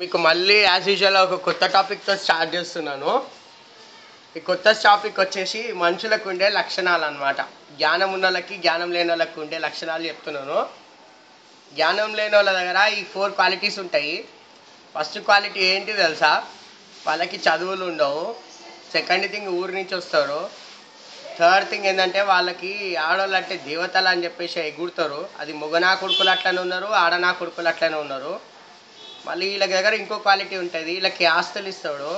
మీకు మళ్ళీ as usual ఒక కొత్త టాపిక్తో స్టార్ట్ చేస్తున్నాను. ఈ కొత్త టాపిక్ వచ్చేసి మనుషులకు ఉండే లక్షణాలు అన్నమాట. జ్ఞానం ఉన్న వాళ్ళకి జ్ఞానం లేని వాళ్ళకి ఉండే లక్షణాలు చెప్తున్నాను. జ్ఞానం లేని వాళ్ళ దగ్గర ఈ 4 క్వాలిటీస్ ఉంటాయి. ఫస్ట్ క్వాలిటీ ఏంటి తెలుసా? వాళ్ళకి చదువులు ఉండవు. సెకండ్ థింగ్ ఊరి నుంచి వస్తారు. థర్డ్ థింగ్ ఏంటంటే వాళ్ళకి ఆడవాళ్ళు అంటే దేవతలు అని చెప్పేసి ఎగురుతారు. అది మొగనా కొడుకులు అట్లనే ఉన్నారు, ఆడనా కొడుకులు అట్లనే ఉన్నారు. మళ్ళీ వీళ్ళ దగ్గర ఇంకో క్వాలిటీ ఉంటుంది. వీళ్ళకి ఆస్తులు ఇస్తాడు.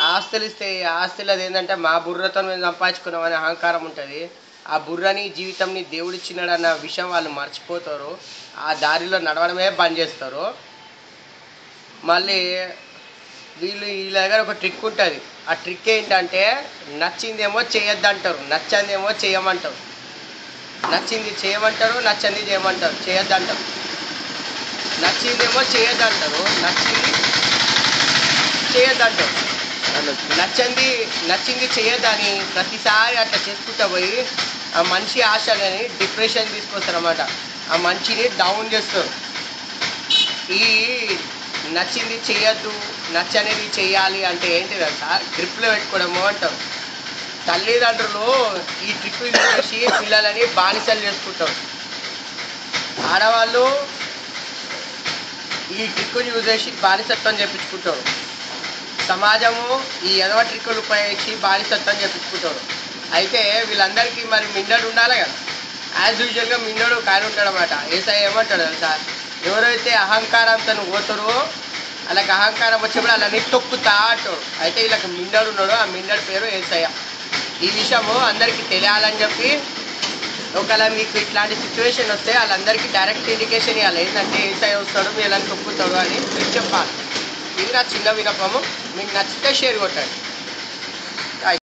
ఆస్తులు ఇస్తే ఆస్తులు అది ఏంటంటే మా బుర్రతో మేము సంపాదించుకున్నామనే అహంకారం ఉంటుంది. ఆ బుర్రని జీవితంని దేవుడు ఇచ్చినాడన్న విషయం వాళ్ళు మర్చిపోతారు. ఆ దారిలో నడవడమే బంద్ చేస్తారు. మళ్ళీ వీళ్ళ దగ్గర ఒక ట్రిక్ ఉంటుంది. ఆ ట్రిక్ ఏంటంటే నచ్చిందేమో చేయొద్దంటారు, నచ్చందేమో చేయమంటారు. నచ్చింది చేయమంటారు, నచ్చంది చేయొద్దంటారు. నచ్చిందేమో చేయొద్దంటారు, నచ్చింది చేయొద్దంటారు. నచ్చింది చేయొద్దని ప్రతిసారి అట్లా చేసుకుంటా పోయి ఆ మనిషి ఆశలని డిప్రెషన్ తీసుకొస్తారు అన్నమాట. ఆ మనిషిని డౌన్ చేస్తారు. ఈ నచ్చింది చేయొద్దు, నచ్చనేది చేయాలి అంటే ఏంటి తెలుసా? గ్రిప్లో పెట్టుకోవడము అంటారు. తల్లిదండ్రులు ఈ ట్రిక్ చేసి పిల్లలని బానిసలు చేసుకుంటారు. ఆడవాళ్ళు ఈ ట్రిక్కుని యూజ్ చేసి బానిసత్వం చేపించుకుంటారు. సమాజము ఈ ఎదవ ట్రిక్కులు ఉపయోగించి బానిసత్వం చేపించుకుంటారు. అయితే వీళ్ళందరికీ మరి మిండడు ఉండాలి కదా. యాజ్ యూజువల్గా మిండడు కాని ఉంటాడు అన్నమాట. ఏసఐ ఏమంటాడు తెలుసా? ఎవరైతే అహంకారంతో పోతారో వాళ్ళకి అహంకారం వచ్చినప్పుడు వాళ్ళని తొక్కుతా అంటాడు. అయితే వీళ్ళకి మిండడు ఉన్నాడు. ఆ మిండడు పేరు ఏసయ్య. ఈ విషయము అందరికీ తెలియాలని చెప్పి ఒకవేళ మీకు ఇట్లాంటి సిచ్యువేషన్ వస్తే వాళ్ళందరికీ డైరెక్ట్ ఇండికేషన్ ఇవ్వాలి. ఏంటంటే ఏసఐ వస్తాడు వీళ్ళని తొక్కుతాడు అని మీకు చెప్పాలి. ఇది నా చిన్న విన్నపము. మీకు నచ్చితే షేర్ కొట్టండి.